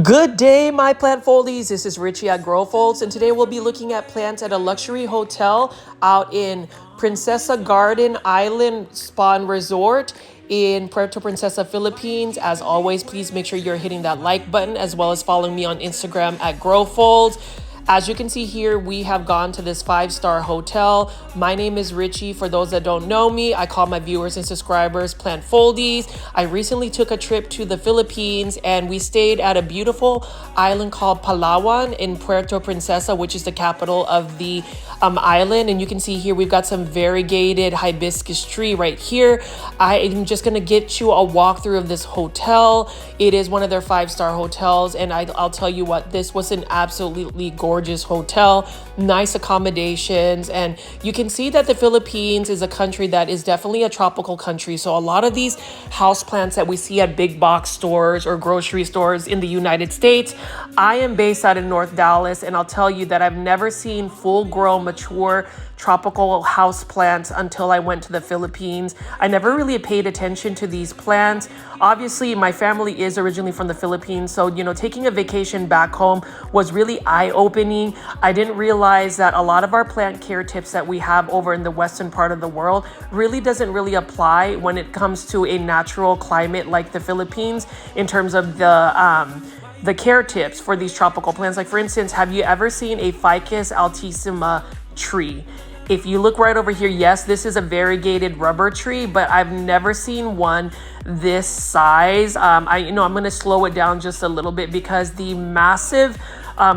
Good day, my plant foldies. This is Richie at Growfolds, and today we'll be looking at plants at a luxury hotel out in Princesa Garden Island Spa and Resort in Puerto Princesa, Philippines. As always, please make sure you're hitting that like button as well as following me on Instagram at Growfolds. As you can see here, we have gone to this 5-star hotel. My name is Richie. For those that don't know me, I call my viewers and subscribers Plant Foldies. I recently took a trip to the Philippines and we stayed at a beautiful island called Palawan in Puerto Princesa, which is the capital of the island. And you can see here, we've got some variegated hibiscus tree right here. I am just gonna get you a walkthrough of this hotel. It is one of their 5-star hotels. And I'll tell you what, this was an absolutely gorgeous hotel, nice accommodations. And you can see that the Philippines is a country that is definitely a tropical country. So a lot of these houseplants that we see at big box stores or grocery stores in the United States, I am based out of North Dallas, and I'll tell you that I've never seen full-grown, mature tropical house plants until I went to the Philippines. I never really paid attention to these plants. Obviously, my family is originally from the Philippines, so taking a vacation back home was really eye-opening. I didn't realize that a lot of our plant care tips that we have over in the western part of the world really doesn't really apply when it comes to a natural climate like the Philippines in terms of the care tips for these tropical plants. Like, for instance, have you ever seen a Ficus altissima tree? If you look right over here, yes, this is a variegated rubber tree, but I've never seen one this size. I'm going to slow it down just a little bit because the massive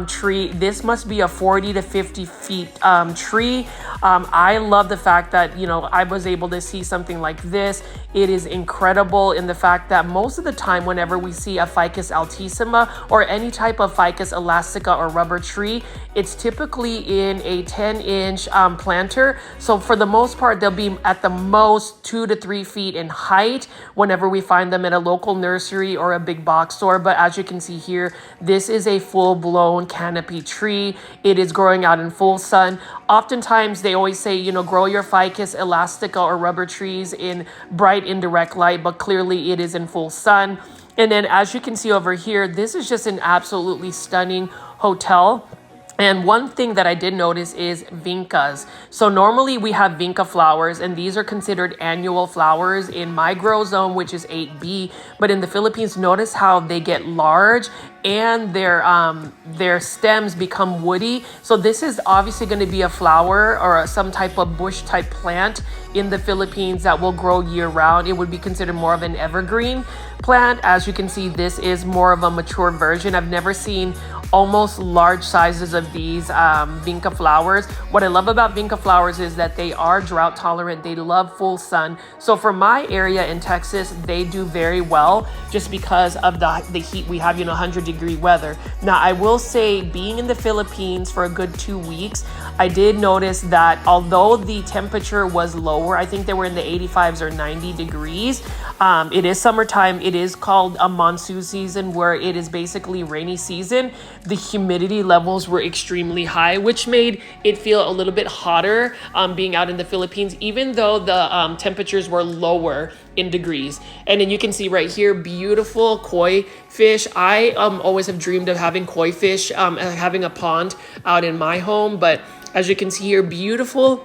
tree, this must be a 40 to 50 feet tree. I love the fact that I was able to see something like this. It is incredible in the fact that most of the time whenever we see a Ficus altissima or any type of Ficus elastica or rubber tree, it's typically in a 10-inch planter. So for the most part, they'll be at the most 2 to 3 feet in height whenever we find them at a local nursery or a big box store. But as you can see here, this is a full-blown canopy tree. It is growing out in full sun. Oftentimes they always say, grow your Ficus elastica or rubber trees in bright indirect light, but clearly it is in full sun. And then as you can see over here, this is just an absolutely stunning hotel. And one thing that I did notice is vincas. So normally we have vinca flowers, and these are considered annual flowers in my grow zone, which is 8B. But in the Philippines, notice how they get large and their stems become woody. So this is obviously going to be a flower or some type of bush type plant in the Philippines that will grow year round. It would be considered more of an evergreen plant. As you can see, this is more of a mature version. I've never seen almost large sizes of these vinca flowers. What I love about vinca flowers is that they are drought tolerant. They love full sun. So for my area in Texas, they do very well just because of the heat we have, 100-degree weather. Now, I will say, being in the Philippines for a good 2 weeks, I did notice that although the temperature was lower, I think they were in the 85s or 90 degrees. It is summertime. It is called a monsoon season, where it is basically rainy season. The humidity levels were extremely high, which made it feel a little bit hotter being out in the Philippines, even though the temperatures were lower in degrees. And then you can see right here, beautiful koi fish. I always have dreamed of having koi fish, having a pond out in my home. But as you can see here, beautiful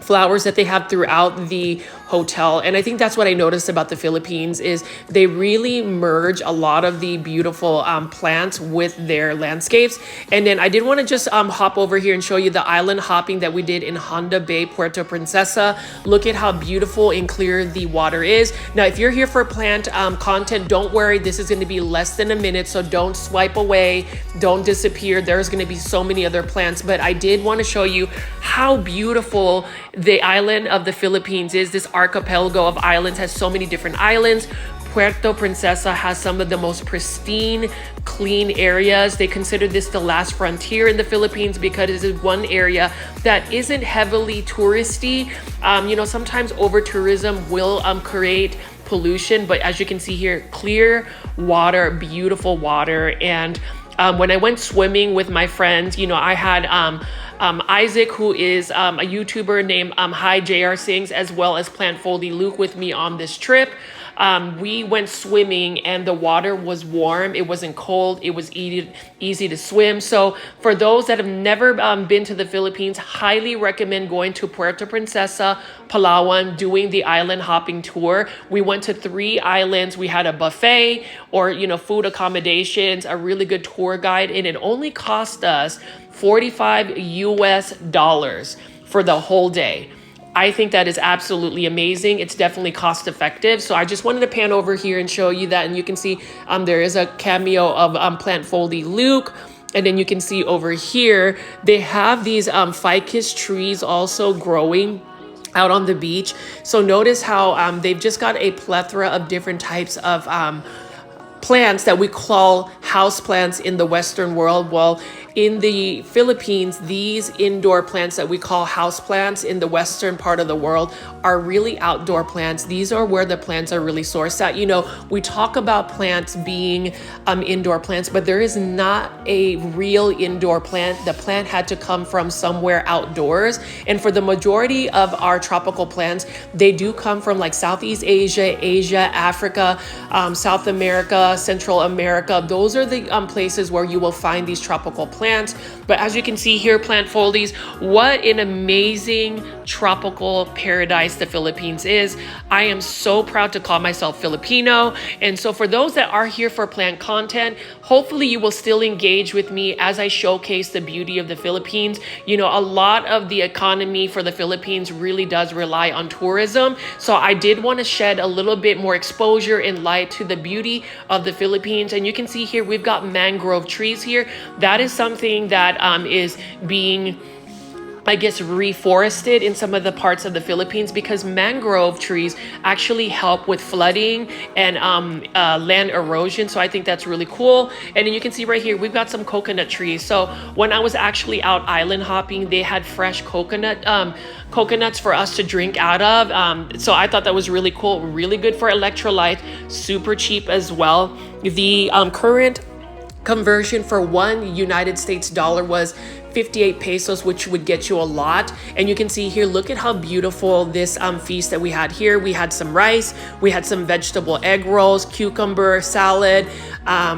flowers that they have throughout the hotel. And I think that's what I noticed about the Philippines is they really merge a lot of the beautiful plants with their landscapes. And then I did want to just hop over here and show you the island hopping that we did in Honda Bay, Puerto Princesa. Look at how beautiful and clear the water is. Now, if you're here for plant content, don't worry, this is going to be less than a minute, so don't swipe away, don't disappear. There's going to be so many other plants, but I did want to show you how beautiful the island of the Philippines is. This archipelago of islands has so many different islands. Puerto Princesa has some of the most pristine, clean areas. They consider this the last frontier in the Philippines because it is one area that isn't heavily touristy. Sometimes over-tourism will create pollution, but as you can see here, clear water, beautiful water. And when I went swimming with my friends, I had Isaac, who is a YouTuber named Hi JR Sings, as well as Plant Foldy Luke with me on this trip. we went swimming and the water was warm. It wasn't cold. It was easy to swim. So for those that have never been to the Philippines, highly recommend going to Puerto Princesa, Palawan, doing the island hopping tour. We went to 3 islands. We had a buffet or, food accommodations, a really good tour guide, and it only cost us $45 for the whole day. I think that is absolutely amazing. It's definitely cost effective. So I just wanted to pan over here and show you that. And you can see there is a cameo of Plant Foldy Luke. And then you can see over here, they have these ficus trees also growing out on the beach. So notice how they've just got a plethora of different types of plants that we call houseplants in the Western world. Well, in the Philippines, these indoor plants that we call houseplants in the Western part of the world are really outdoor plants. These are where the plants are really sourced at. We talk about plants being indoor plants, but there is not a real indoor plant. The plant had to come from somewhere outdoors. And for the majority of our tropical plants, they do come from like Southeast Asia, Africa, South America, Central America. Those are the places where you will find these tropical plants. But as you can see here, plant foldies, what an amazing tropical paradise the Philippines is. I am so proud to call myself Filipino. And so for those that are here for plant content, hopefully you will still engage with me as I showcase the beauty of the Philippines. A lot of the economy for the Philippines really does rely on tourism. So I did want to shed a little bit more exposure and light to the beauty of the Philippines. And you can see here, we've got mangrove trees here. That is something that is being, I guess, reforested in some of the parts of the Philippines because mangrove trees actually help with flooding and land erosion. So I think that's really cool. And then you can see right here, we've got some coconut trees. So when I was actually out island hopping, they had fresh coconuts for us to drink out of. So I thought that was really cool, really good for electrolyte, super cheap as well. The current conversion for $1 United States dollar was 58 pesos, which would get you a lot. And you can see here, look at how beautiful this feast that we had here. We had some rice, we had some vegetable egg rolls, cucumber salad,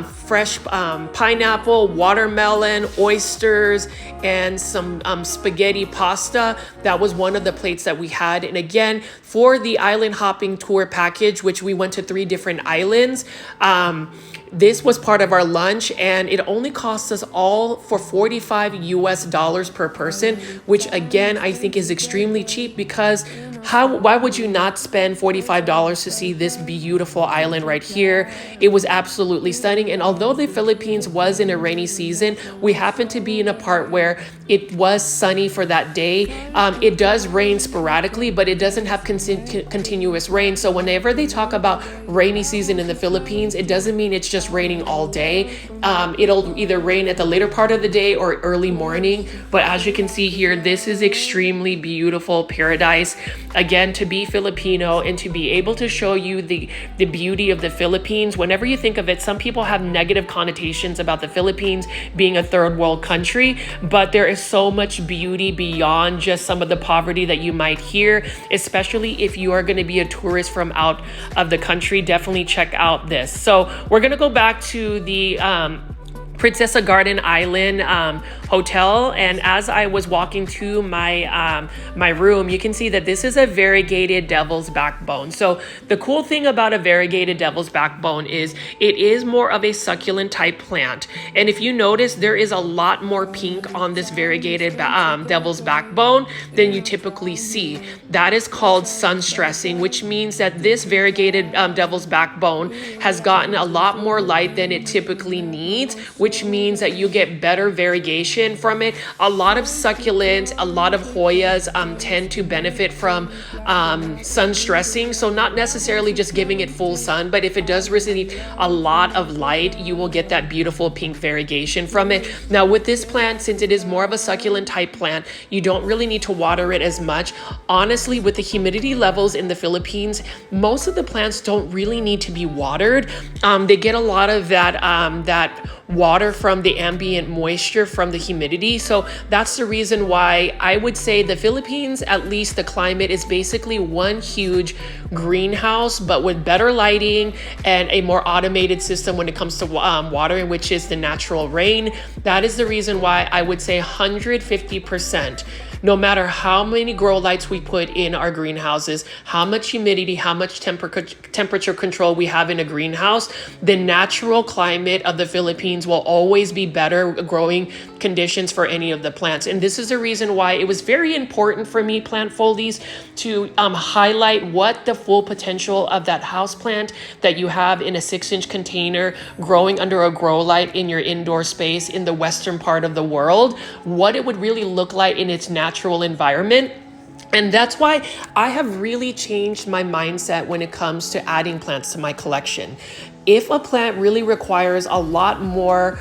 fresh pineapple, watermelon, oysters, and some spaghetti pasta. That was one of the plates that we had. And again, for the island hopping tour package, which we went to 3 different islands, this was part of our lunch, and it only cost us all for $45 per person, which again, I think is extremely cheap because why would you not spend $45 to see this beautiful island right here? It was absolutely stunning. And although the Philippines was in a rainy season, we happened to be in a part where it was sunny for that day. It does rain sporadically, but it doesn't have continuous rain. So whenever they talk about rainy season in the Philippines, it doesn't mean it's just raining all day. It'll either rain at the later part of the day or early morning. But as you can see here, this is extremely beautiful paradise. Again, to be Filipino and to be able to show you the beauty of the Philippines, whenever you think of it, some people have negative connotations about the Philippines being a third world country, but there is so much beauty beyond just some of the poverty that you might hear, especially if you are going to be a tourist from out of the country. Definitely check out this. So we're going to go back to the Princesa Garden Island hotel, and as I was walking to my my room, you can see that this is a variegated devil's backbone. So the cool thing about a variegated devil's backbone is it is more of a succulent type plant, and if you notice, there is a lot more pink on this variegated devil's backbone than you typically see. That is called sun stressing, which means that this variegated devil's backbone has gotten a lot more light than it typically needs, which means that you get better variegation from it. A lot of succulents, a lot of Hoyas tend to benefit from sun stressing. So not necessarily just giving it full sun, but if it does receive a lot of light, you will get that beautiful pink variegation from it. Now with this plant, since it is more of a succulent type plant, you don't really need to water it as much. Honestly, with the humidity levels in the Philippines, most of the plants don't really need to be watered. They get a lot of that water from the ambient moisture from the humidity. So that's the reason why I would say the Philippines, at least the climate, is basically one huge greenhouse, but with better lighting and a more automated system when it comes to watering, which is the natural rain. That is the reason why I would say 150%. No matter how many grow lights we put in our greenhouses, how much humidity, how much temperature control we have in a greenhouse, the natural climate of the Philippines will always be better growing conditions for any of the plants. And this is the reason why it was very important for me, plant foldies, to highlight what the full potential of that house plant that you have in a 6-inch container growing under a grow light in your indoor space in the western part of the world, what it would really look like in its natural environment. And that's why I have really changed my mindset when it comes to adding plants to my collection. If a plant really requires a lot more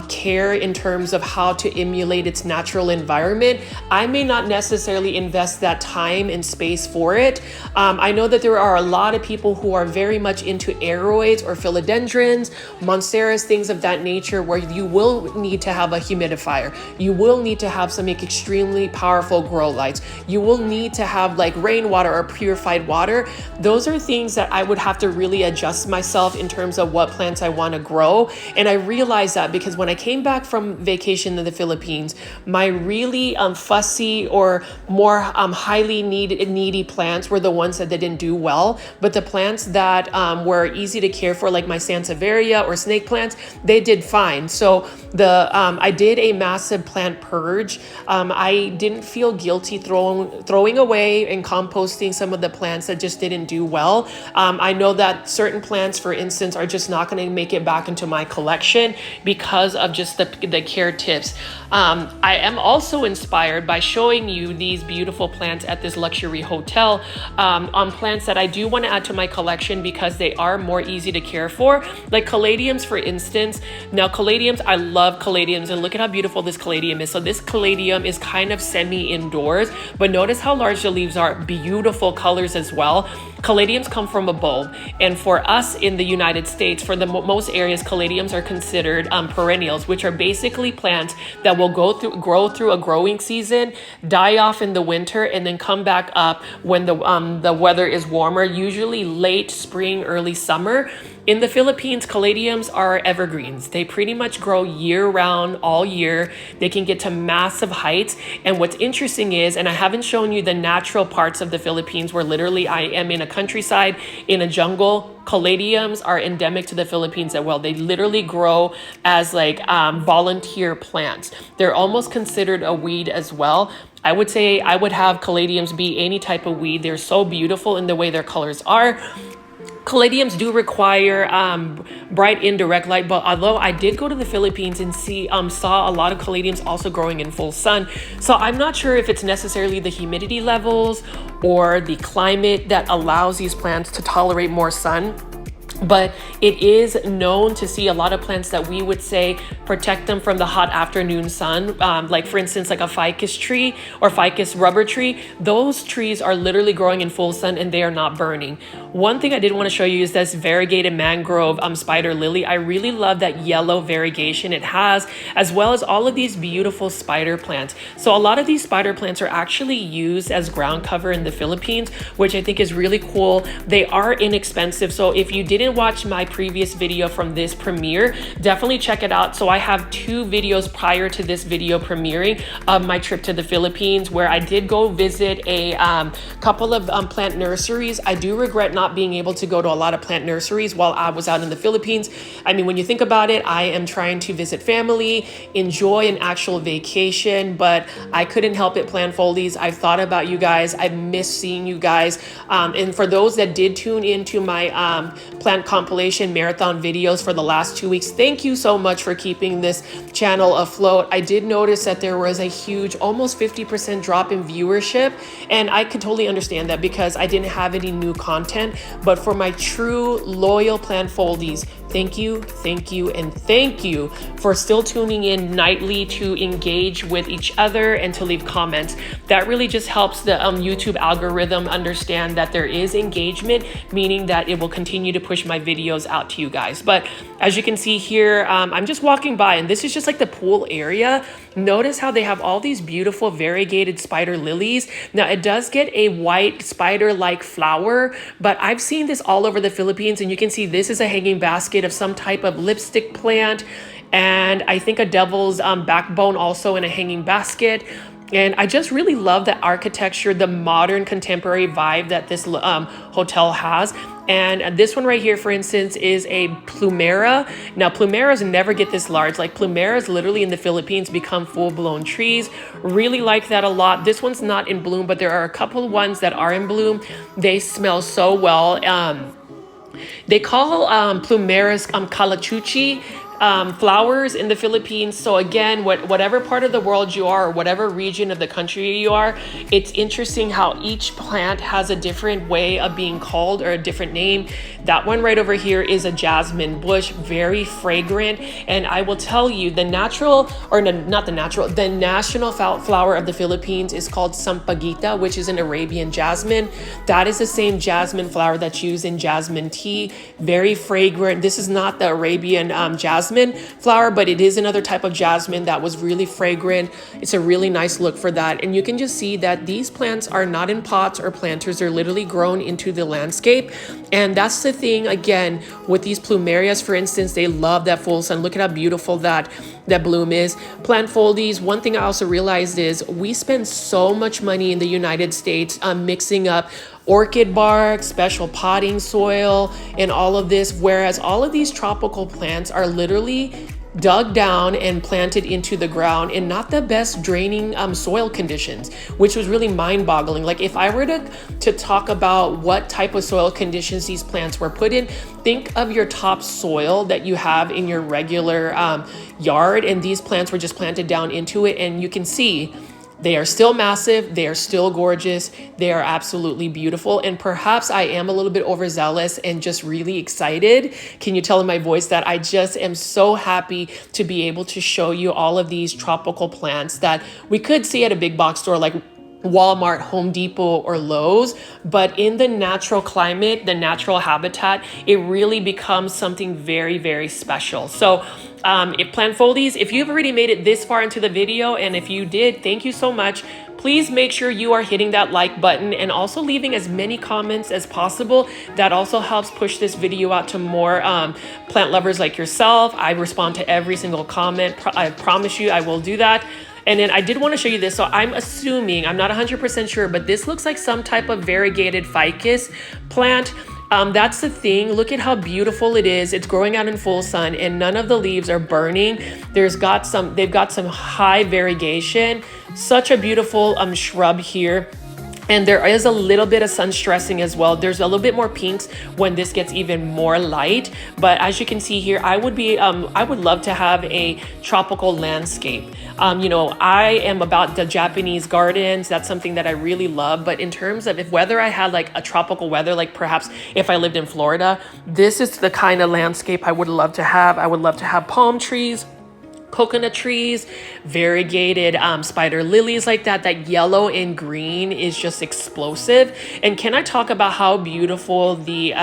care in terms of how to emulate its natural environment, I may not necessarily invest that time and space for it. I know that there are a lot of people who are very much into aeroids or philodendrons, monsteras, things of that nature, where you will need to have a humidifier. You will need to have some extremely powerful grow lights. You will need to have like rainwater or purified water. Those are things that I would have to really adjust myself in terms of what plants I want to grow. And I realized that because when I came back from vacation in the Philippines, my really fussy or more highly needy plants were the ones that didn't do well. But the plants that were easy to care for, like my sansevieria or snake plants, they did fine. So I did a massive plant purge. I didn't feel guilty throwing away and composting some of the plants that just didn't do well. I know that certain plants, for instance, are just not going to make it back into my collection because of just the care tips. I am also inspired by showing you these beautiful plants at this luxury hotel on plants that I do want to add to my collection because they are more easy to care for, like caladiums, for instance. Now caladiums, I love caladiums, and look at how beautiful this caladium is. So this caladium is kind of semi-indoors, but notice how large the leaves are. Beautiful colors as well. Caladiums come from a bulb, and for us in the United States, for the most areas, caladiums are considered perennials, which are basically plants that will grow through a growing season, die off in the winter, and then come back up when the weather is warmer, usually late spring, early summer. In the Philippines, caladiums are evergreens. They pretty much grow year-round, all year. They can get to massive heights. And what's interesting is, and I haven't shown you the natural parts of the Philippines where literally I am in a countryside, in a jungle. Caladiums are endemic to the Philippines as well. They literally grow as like volunteer plants. They're almost considered a weed as well. I would say I would have caladiums be any type of weed. They're so beautiful in the way their colors are. Caladiums do require bright indirect light, but although I did go to the Philippines and saw a lot of caladiums also growing in full sun, so I'm not sure if it's necessarily the humidity levels or the climate that allows these plants to tolerate more sun. But it is known to see a lot of plants that we would say protect them from the hot afternoon sun. Like for instance, like a ficus tree or ficus rubber tree. Those trees are literally growing in full sun and they are not burning. One thing I did want to show you is this variegated mangrove spider lily. I really love that yellow variegation it has, as well as all of these beautiful spider plants. So a lot of these spider plants are actually used as ground cover in the Philippines, which I think is really cool. They are inexpensive. So if you didn't watch my previous video from this premiere, definitely check it out. So I have 2 videos prior to this video premiering of my trip to the Philippines, where I did go visit a couple of plant nurseries. I do regret not being able to go to a lot of plant nurseries while I was out in the Philippines. I mean, when you think about it, I am trying to visit family, enjoy an actual vacation, but I couldn't help it, plant foldies. I've thought about you guys. I've missed seeing you guys. And for those that did tune into my plant compilation marathon videos for the last 2 weeks, thank you so much for keeping this channel afloat. I did notice that there was a huge, almost 50% drop in viewership, and I could totally understand that because I didn't have any new content. But for my true loyal plant foldies, thank you, thank you, and thank you for still tuning in nightly to engage with each other and to leave comments. That really just helps the YouTube algorithm understand that there is engagement, meaning that it will continue to push my videos out to you guys. But as you can see here, I'm just walking by, and this is just like the pool area. Notice how they have all these beautiful variegated spider lilies. Now it does get a white spider-like flower, but I've seen this all over the Philippines, and you can see this is a hanging basket of some type of lipstick plant, and I think a devil's backbone also in a hanging basket. And I just really love the architecture, the modern contemporary vibe that this hotel has. And this one right here, for instance, is a plumera. Now, plumeras never get this large. Like, plumeras literally in the Philippines become full-blown trees. Really like that a lot. This one's not in bloom, but there are a couple of ones that are in bloom. They smell so well. They call plumeras calachuchi flowers in the Philippines. So again, whatever part of the world you are, or whatever region of the country you are, it's interesting how each plant has a different way of being called, or a different name. That one right over here is a jasmine bush, very fragrant. And I will tell you, the national flower of the Philippines is called sampaguita, which is an Arabian jasmine. That is the same jasmine flower that's used in jasmine tea. Very fragrant. This is not the Arabian jasmine flower, but it is another type of jasmine that was really fragrant. It's a really nice look for that. And you can just see that these plants are not in pots or planters. They're literally grown into the landscape. And that's the thing, again, with these plumerias, for instance, they love that full sun. Look at how beautiful that bloom is. Plant foldies, one thing I also realized is we spend so much money in the United States mixing up orchid bark, special potting soil, and all of this, whereas all of these tropical plants are literally dug down and planted into the ground in not the best draining soil conditions, which was really mind-boggling. Like, if I were to talk about what type of soil conditions these plants were put in, think of your top soil that you have in your regular yard, and these plants were just planted down into it, and you can see they are still massive. They are still gorgeous. They are absolutely beautiful. And perhaps I am a little bit overzealous and just really excited. Can you tell in my voice that I just am so happy to be able to show you all of these tropical plants that we could see at a big box store like Walmart, Home Depot, or Lowe's, but in the natural climate, the natural habitat, it really becomes something very, very special. So plant foldies, if you've already made it this far into the video, and if you did, thank you so much. Please make sure you are hitting that like button and also leaving as many comments as possible. That also helps push this video out to more plant lovers like yourself. I respond to every single comment. I promise you I will do that. And then I did want to show you this. So I'm assuming, I'm not 100% sure, but this looks like some type of variegated ficus plant. That's the thing. Look at how beautiful it is. It's growing out in full sun, and none of the leaves are burning. They've got some high variegation. Such a beautiful shrub here. And there is a little bit of sun stressing as well. There's a little bit more pinks when this gets even more light. But as you can see here, I would love to have a tropical landscape. I am about the Japanese gardens. That's something that I really love. But in terms of whether I had like a tropical weather, like perhaps if I lived in Florida, this is the kind of landscape I would love to have. I would love to have palm trees, coconut trees, variegated spider lilies like that. That yellow and green is just explosive. And can I talk about how beautiful the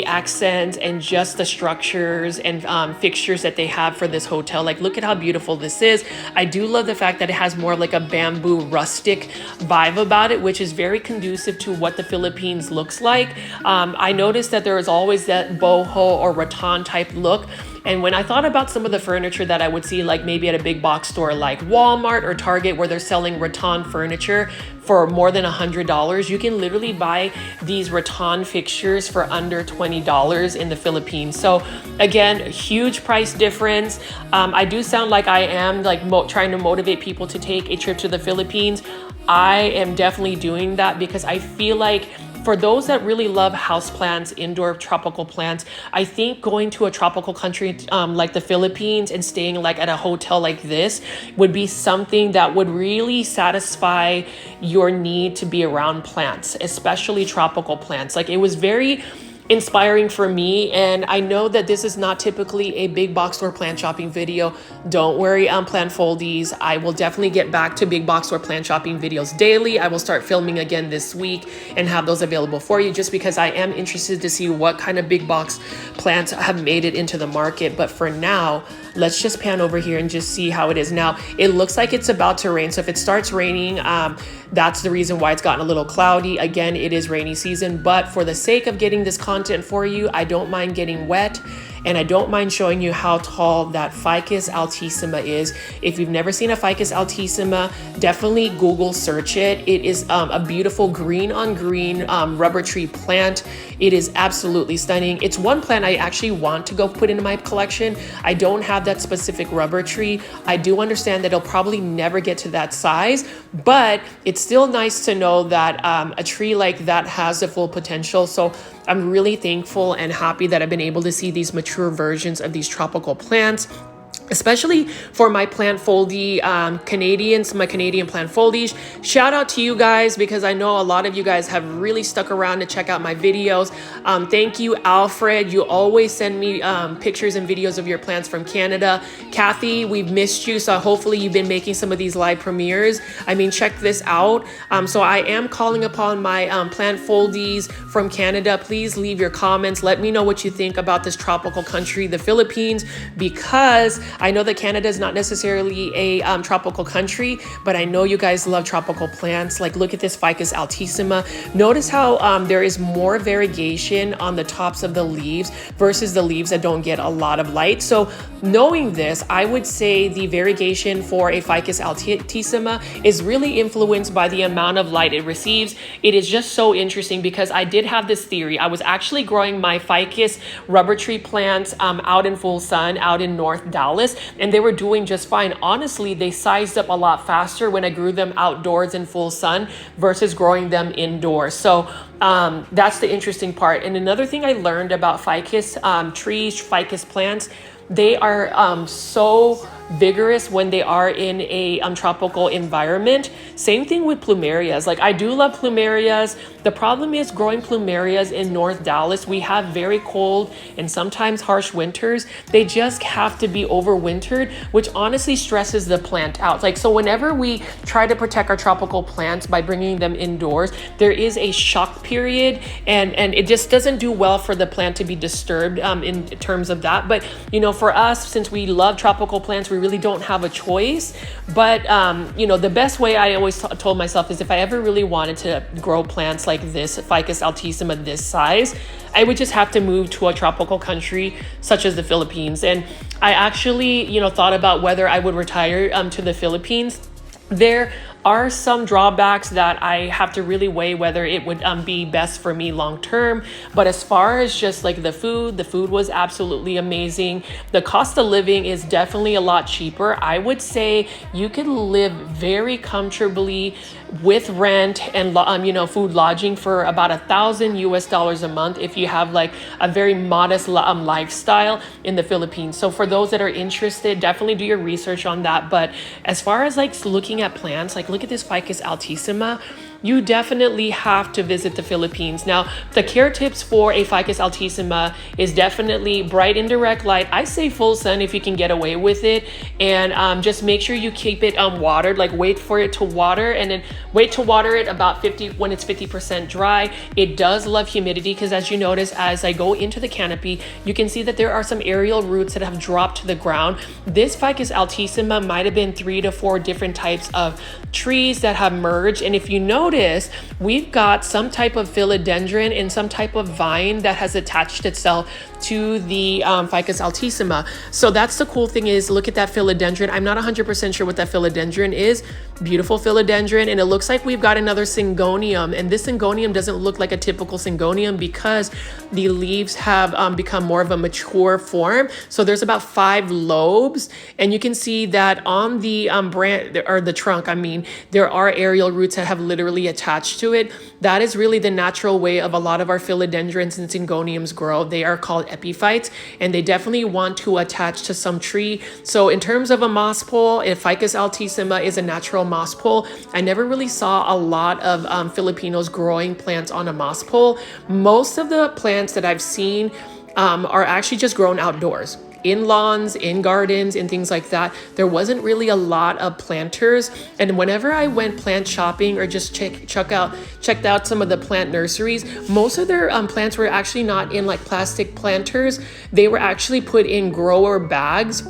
accents and just the structures and fixtures that they have for this hotel. Like, look at how beautiful this is. I do love the fact that it has more like a bamboo rustic vibe about it, which is very conducive to what the Philippines looks like. I noticed that there is always that boho or rattan type look. And when I thought about some of the furniture that I would see, like maybe at a big box store like Walmart or Target, where they're selling rattan furniture for more than $100, you can literally buy these rattan fixtures for under $20 in the Philippines. So again, huge price difference. I do sound like I am like trying to motivate people to take a trip to the Philippines. I am definitely doing that because I feel like for those that really love houseplants, indoor tropical plants, I think going to a tropical country like the Philippines and staying like at a hotel like this would be something that would really satisfy your need to be around plants, especially tropical plants. Like, it was very inspiring for me. And I know that this is not typically a big box store plant shopping video. Don't worry, plant foldies. I will definitely get back to big box store plant shopping videos daily. I will start filming again this week and have those available for you, just because I am interested to see what kind of big box plants have made it into the market. But for now, let's just pan over here and just see how it is. Now, it looks like it's about to rain. So if it starts raining, that's the reason why it's gotten a little cloudy. Again, it is rainy season, but for the sake of getting this content for you, I don't mind getting wet. And I don't mind showing you how tall that Ficus altissima is. If you've never seen a Ficus altissima, definitely Google search it. It is a beautiful green on green rubber tree plant. It is absolutely stunning. It's one plant I actually want to go put into my collection. I don't have that specific rubber tree. I do understand that it'll probably never get to that size, but it's still nice to know that a tree like that has the full potential. So I'm really thankful and happy that I've been able to see these mature versions of these tropical plants, especially for my plant foldy Canadians, my Canadian plant foldies. Shout out to you guys, because I know a lot of you guys have really stuck around to check out my videos. Thank you, Alfred. You always send me pictures and videos of your plants from Canada. Kathy, we've missed you, so hopefully you've been making some of these live premieres. I mean, check this out. So I am calling upon my plant foldies from Canada. Please leave your comments. Let me know what you think about this tropical country, the Philippines, because I know that Canada is not necessarily a tropical country, but I know you guys love tropical plants. Like, look at this Ficus altissima. Notice how there is more variegation on the tops of the leaves versus the leaves that don't get a lot of light. So knowing this, I would say the variegation for a Ficus altissima is really influenced by the amount of light it receives. It is just so interesting, because I did have this theory. I was actually growing my Ficus rubber tree plants out in full sun, out in North Dallas, and they were doing just fine. Honestly, they sized up a lot faster when I grew them outdoors in full sun versus growing them indoors. So that's the interesting part. And another thing I learned about Ficus trees, Ficus plants, they are so vigorous when they are in a tropical environment. Same thing with plumerias. Like, I do love plumerias. The problem is growing plumerias in North Dallas. We have very cold and sometimes harsh winters. They just have to be overwintered, which honestly stresses the plant out. Like, so whenever we try to protect our tropical plants by bringing them indoors, there is a shock period, and it just doesn't do well for the plant to be disturbed in terms of that. But you know, for us, since we love tropical plants, we really don't have a choice. But you know, the best way, I always told myself, is if I ever really wanted to grow plants like this Ficus altissima this size, I would just have to move to a tropical country such as the Philippines. And I actually, you know, thought about whether I would retire to the Philippines. There are some drawbacks that I have to really weigh whether it would be best for me long term. But as far as just like the food was absolutely amazing. The cost of living is definitely a lot cheaper. I would say you can live very comfortably with rent and you know, food lodging for about $1,000 a month if you have like a very modest lifestyle in the Philippines. So for those that are interested, definitely do your research on that. But as far as like looking at plants, like look at this Ficus altissima. You definitely have to visit the Philippines. Now, the care tips for a Ficus altissima is definitely bright indirect light. I say full sun if you can get away with it, and just make sure you keep it watered. Like, wait for it to water, and then wait to water it about 50 when it's 50% dry. It does love humidity, because as you notice, as I go into the canopy, you can see that there are some aerial roots that have dropped to the ground. This Ficus altissima might have been 3 to 4 different types of trees that have merged, and if you notice, we've got some type of philodendron and some type of vine that has attached itself to the Ficus altissima. So that's the cool thing, is look at that philodendron. I'm not 100% sure what that philodendron is. Beautiful philodendron, and it looks like we've got another syngonium, and this syngonium doesn't look like a typical syngonium because the leaves have become more of a mature form. So there's about 5 lobes, and you can see that on the branch, or the trunk, I mean, there are aerial roots that have literally attached to it. That is really the natural way of a lot of our philodendrons and syngoniums grow. They are called epiphytes, and they definitely want to attach to some tree. So in terms of a moss pole, if Ficus altissima is a natural moss pole, I never really saw a lot of Filipinos growing plants on a moss pole. Most of the plants that I've seen are actually just grown outdoors, in lawns, in gardens, and things like that. There wasn't really a lot of planters. And whenever I went plant shopping or just checked out some of the plant nurseries, most of their plants were actually not in like plastic planters. They were actually put in grower bags,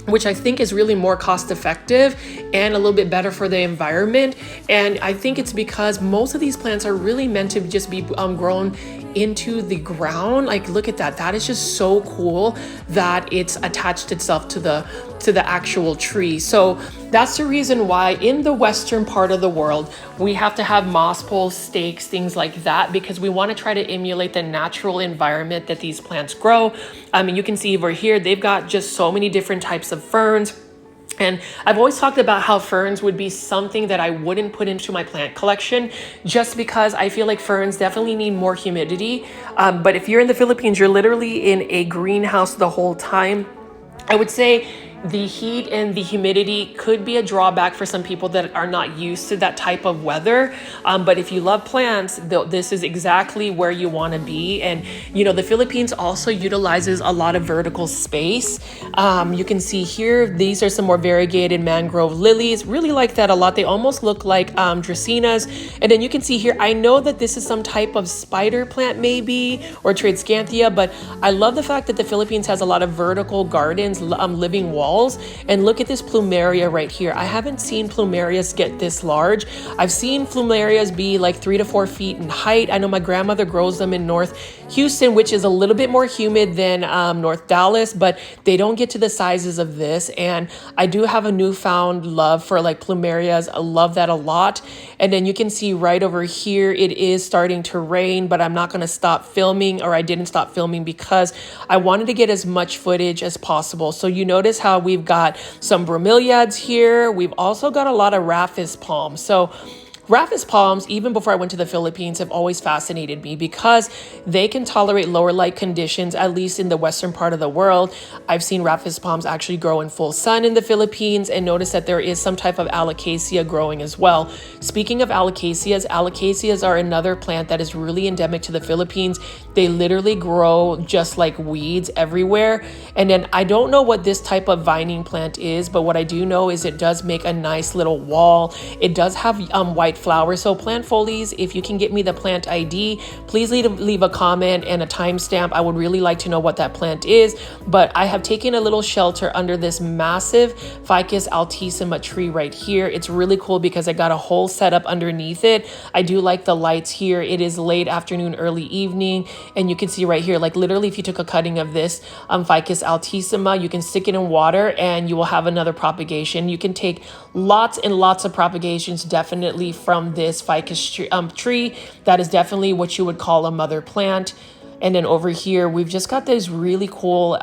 which I think is really more cost effective and a little bit better for the environment. And I think it's because most of these plants are really meant to just be grown into the ground. Like, look at that. That is just so cool that it's attached itself to the actual tree. So that's the reason why in the western part of the world, we have to have moss poles, stakes, things like that, because we want to try to emulate the natural environment that these plants grow. I mean, you can see over here, they've got just so many different types of ferns. And I've always talked about how ferns would be something that I wouldn't put into my plant collection, just because I feel like ferns definitely need more humidity. But if you're in the Philippines, you're literally in a greenhouse the whole time. I would say the heat and the humidity could be a drawback for some people that are not used to that type of weather. But if you love plants, this is exactly where you want to be. And, you know, the Philippines also utilizes a lot of vertical space. You can see here, these are some more variegated mangrove lilies. Really like that a lot. They almost look like dracaenas. And then you can see here, I know that this is some type of spider plant maybe, or tradescanthia, but I love the fact that the Philippines has a lot of vertical gardens, living walls. And look at this plumeria right here. I haven't seen plumerias get this large. I've seen plumerias be like 3 to 4 feet in height. I know my grandmother grows them in North Houston, which is a little bit more humid than North Dallas, but they don't get to the sizes of this. And I do have a newfound love for like plumerias. I love that a lot. And then you can see right over here, it is starting to rain, but I'm not going to stop filming, or I didn't stop filming because I wanted to get as much footage as possible. So you notice how we've got some bromeliads here. We've also got a lot of rhaphis palms. So rhaphis palms, even before I went to the Philippines, have always fascinated me because they can tolerate lower light conditions, at least in the western part of the world. I've seen rhaphis palms actually grow in full sun in the Philippines, and notice that there is some type of alocasia growing as well. Speaking of alocasias are another plant that is really endemic to the Philippines. They literally grow just like weeds everywhere. And then I don't know what this type of vining plant is, but what I do know is it does make a nice little wall. It does have white flowers. So plant folies, if you can get me the plant ID, please leave a comment and a timestamp. I would really like to know what that plant is. But I have taken a little shelter under this massive Ficus altissima tree right here. It's really cool because I got a whole setup underneath it. I do like the lights here. It is late afternoon, early evening, and you can see right here, like literally if you took a cutting of this Ficus altissima, you can stick it in water and you will have another propagation. You can take lots and lots of propagations definitely from this ficus tree. That is definitely what you would call a mother plant. And then over here, we've just got this really cool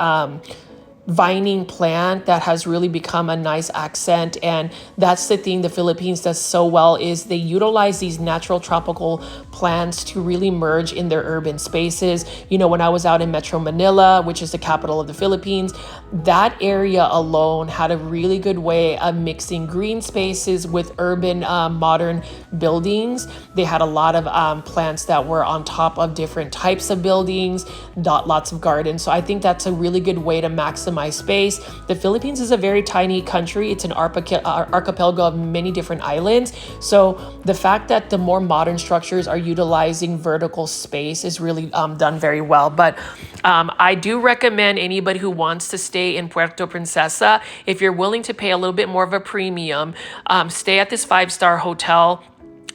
vining plant that has really become a nice accent. And that's the thing the Philippines does so well, is they utilize these natural tropical plants to really merge in their urban spaces. You know, when I was out in Metro Manila, which is the capital of the Philippines, that area alone had a really good way of mixing green spaces with urban modern buildings. They had a lot of plants that were on top of different types of buildings, lots of gardens. So I think that's a really good way to maximize space. The Philippines is a very tiny country. It's an archipelago of many different islands. So the fact that the more modern structures are utilizing vertical space is really done very well. But I do recommend anybody who wants to stay in Puerto Princesa, if you're willing to pay a little bit more of a premium, stay at this 5-star hotel.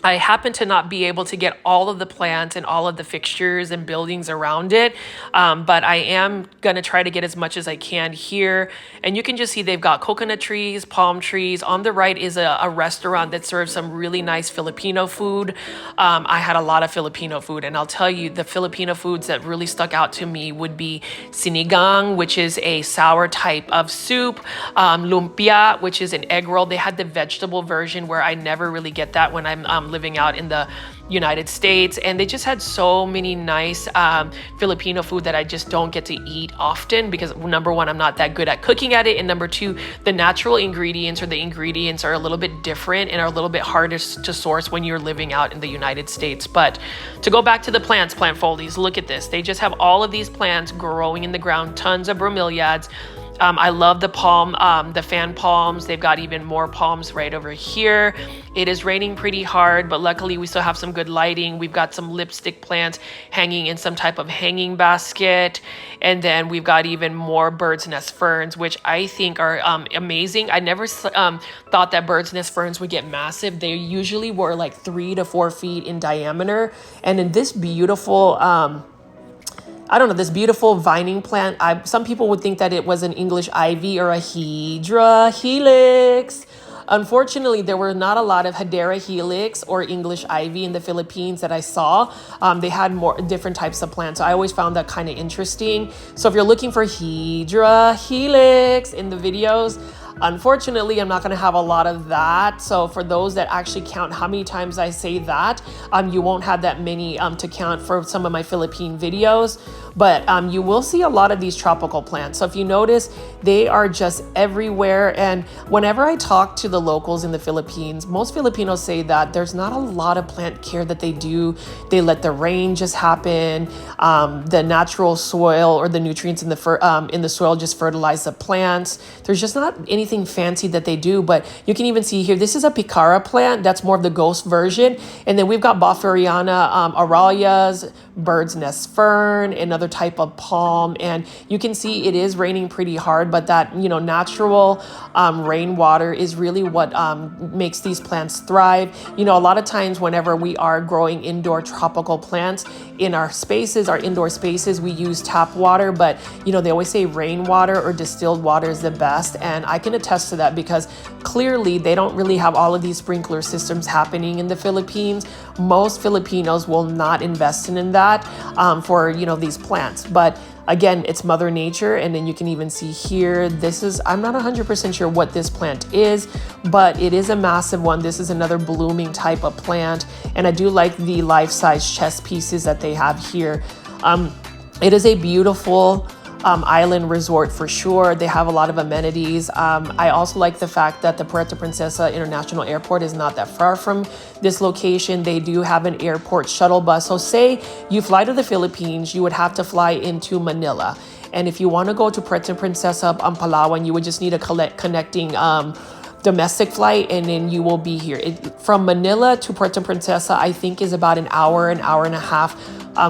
I happen to not be able to get all of the plants and all of the fixtures and buildings around it, but I am going to try to get as much as I can here. And you can just see they've got coconut trees, palm trees. On the right is a restaurant that serves some really nice Filipino food. I had a lot of Filipino food, and I'll tell you, the Filipino foods that really stuck out to me would be sinigang, which is a sour type of soup, lumpia, which is an egg roll. They had the vegetable version where I never really get that when I'm living out in the United States. And they just had so many nice Filipino food that I just don't get to eat often because number one, I'm not that good at cooking at it. And number two, the natural ingredients or the ingredients are a little bit different and are a little bit harder to source when you're living out in the United States. But to go back to the plants, plant folies, look at this. They just have all of these plants growing in the ground, tons of bromeliads. I love the palm, the fan palms. They've got even more palms right over here. It is raining pretty hard, but luckily we still have some good lighting. We've got some lipstick plants hanging in some type of hanging basket. And then we've got even more bird's nest ferns, which I think are amazing. I never thought that bird's nest ferns would get massive. They usually were like 3 to 4 feet in diameter. And in this beautiful, I don't know, this beautiful vining plant. Some people would think that it was an English ivy or a Hydra helix. Unfortunately, there were not a lot of Hedera helix or English ivy in the Philippines that I saw. They had more different types of plants. So I always found that kind of interesting. So if you're looking for Hydra helix in the videos, unfortunately, I'm not going to have a lot of that. So for those that actually count how many times I say that, you won't have that many to count for some of my Philippine videos. But you will see a lot of these tropical plants. So if you notice, they are just everywhere. And whenever I talk to the locals in the Philippines, most Filipinos say that there's not a lot of plant care that they do. They let the rain just happen. The natural soil or the nutrients in the soil just fertilize the plants. There's just not anything fancy that they do. But you can even see here, this is a picara plant. That's more of the ghost version. And then we've got Boferiana aralias, bird's nest fern, another type of palm. And you can see it is raining pretty hard, but that, natural rainwater is really what makes these plants thrive. A lot of times whenever we are growing indoor tropical plants in our spaces, our indoor spaces, we use tap water, but they always say rainwater or distilled water is the best. And I can attest to that because clearly they don't really have all of these sprinkler systems happening in the Philippines. Most Filipinos will not invest in that for these plants. But again, it's Mother Nature. And then you can even see here, I'm not 100% sure what this plant is, but it is a massive one. This is another blooming type of plant. And I do like the life-size chess pieces that they have here. It is a beautiful island resort for sure. They have a lot of amenities. I also like the fact that the Puerto Princesa International Airport is not that far from this location. They do have an airport shuttle bus. So say you fly to the Philippines, you would have to fly into Manila. And if you want to go to Puerto Princesa Palawan, you would just need a connecting domestic flight, and then you will be here. From Manila to Puerto Princesa, I think is about an hour and a half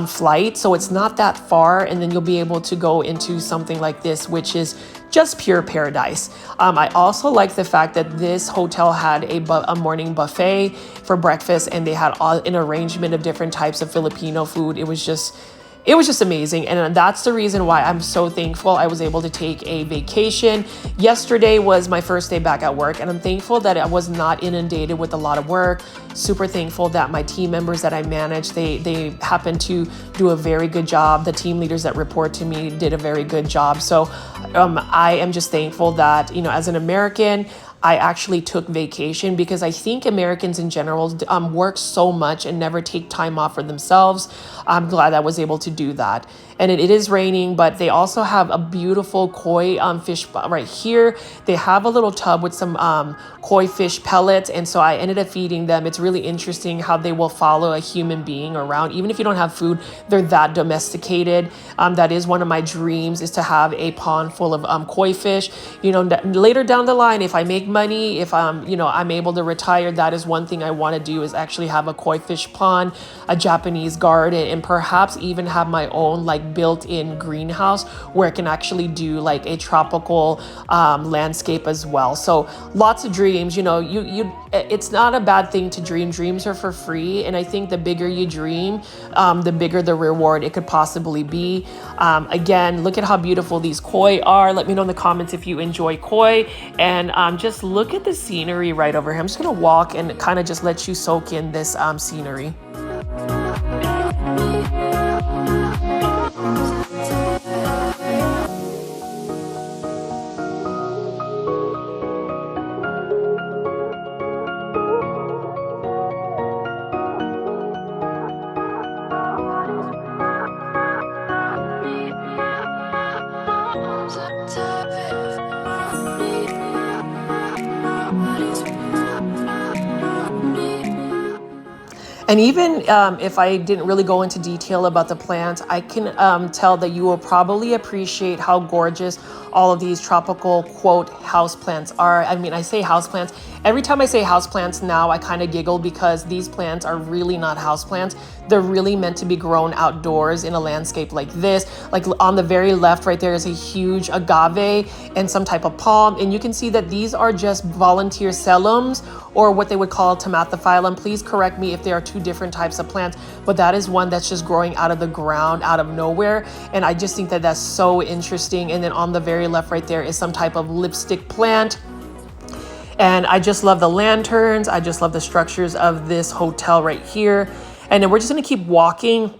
flight. So it's not that far. And then you'll be able to go into something like this, which is just pure paradise. I also like the fact that this hotel had a morning buffet for breakfast, and they had an arrangement of different types of Filipino food. It was just amazing. And that's the reason why I'm so thankful I was able to take a vacation. Yesterday was my first day back at work, and I'm thankful that I was not inundated with a lot of work. Super thankful that my team members that I manage, they happened to do a very good job. The team leaders that report to me did a very good job. So I am just thankful that, as an American, I actually took vacation, because I think Americans in general work so much and never take time off for themselves. I'm glad I was able to do that. And it is raining, but they also have a beautiful koi fish right here. They have a little tub with some koi fish pellets, and so I ended up feeding them. It's really interesting how they will follow a human being around. Even if you don't have food, they're that domesticated. That is one of my dreams, is to have a pond full of koi fish. Later down the line, if I make money, if I'm able to retire, that is one thing I want to do, is actually have a koi fish pond, a Japanese garden, and perhaps even have my own built-in greenhouse where I can actually do a tropical landscape as well. So lots of dreams. It's not a bad thing to dream. Dreams are for free, and I think the bigger you dream, the bigger the reward it could possibly be. Again, look at how beautiful these koi are. Let me know in the comments if you enjoy koi, and just look at the scenery right over here. I'm just gonna walk and kind of just let you soak in this scenery. And even if I didn't really go into detail about the plants, I can tell that you will probably appreciate how gorgeous all of these tropical, quote, houseplants are. I mean, I say houseplants. Every time I say houseplants now, I kind of giggle because these plants are really not houseplants. They're really meant to be grown outdoors in a landscape like this. Like on the very left right there is a huge agave and some type of palm. And you can see that these are just volunteer cellums, or what they would call tomatophyllum. Please correct me if there are two different types of plants, but that is one that's just growing out of the ground, out of nowhere. And I just think that that's so interesting. And then on the very left right there is some type of lipstick plant. And I just love the lanterns. I just love the structures of this hotel right here. And then we're just gonna keep walking.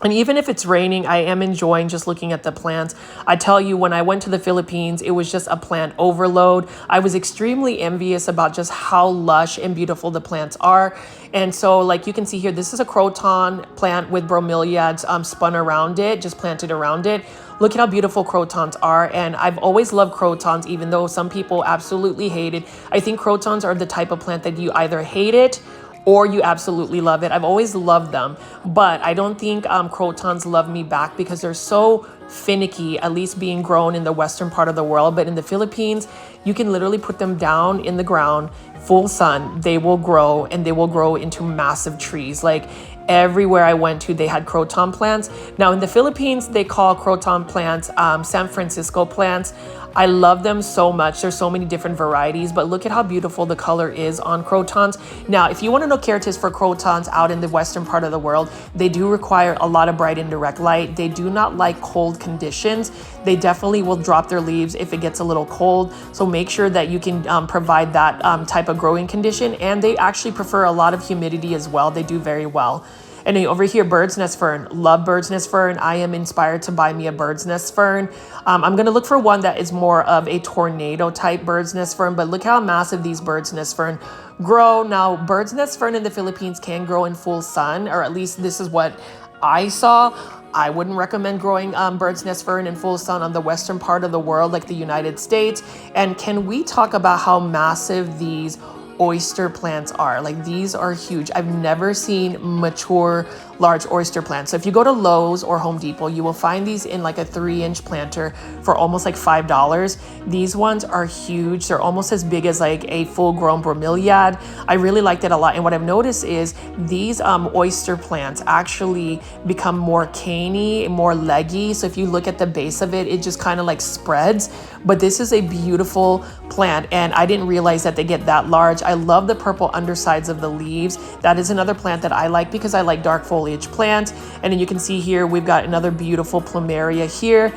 And even if it's raining, I am enjoying just looking at the plants. I tell you, when I went to the Philippines, it was just a plant overload. I was extremely envious about just how lush and beautiful the plants are. And so like you can see here, this is a croton plant with bromeliads spun around it, just planted around it. Look at how beautiful crotons are. And I've always loved crotons, even though some people absolutely hate it. I think crotons are the type of plant that you either hate it or you absolutely love it. I've always loved them, but I don't think crotons love me back because they're so finicky, at least being grown in the western part of the world. But in the Philippines, you can literally put them down in the ground, full sun, they will grow, and they will grow into massive trees. Like everywhere I went to, they had croton plants. Now in the Philippines, they call croton plants San Francisco plants. I love them so much. There's so many different varieties, but look at how beautiful the color is on crotons. Now, if you want to know care tips for crotons out in the western part of the world, they do require a lot of bright and direct light. They do not like cold conditions. They definitely will drop their leaves if it gets a little cold. So make sure that you can provide that type of growing condition. And they actually prefer a lot of humidity as well. They do very well. And then over here, bird's nest fern. Love bird's nest fern. I am inspired to buy me a bird's nest fern. I'm going to look for one that is more of a tornado type bird's nest fern, but look how massive these bird's nest fern grow. Now, bird's nest fern in the Philippines can grow in full sun, or at least this is what I saw. I wouldn't recommend growing bird's nest fern in full sun on the western part of the world, like the United States. And can we talk about how massive these oyster plants are? Like these are huge. I've never seen mature large oyster plants. So if you go to Lowe's or Home Depot, you will find these in like a 3-inch planter for almost like $5. These ones are huge. They're almost as big as like a full-grown bromeliad. I really liked it a lot. And what I've noticed is these oyster plants actually become more caney, more leggy. So if you look at the base of it, it just kind of like spreads. But this is a beautiful plant, and I didn't realize that they get that large. I love the purple undersides of the leaves. That is another plant that I like because I like dark foliage plants. And then you can see here, we've got another beautiful plumeria here,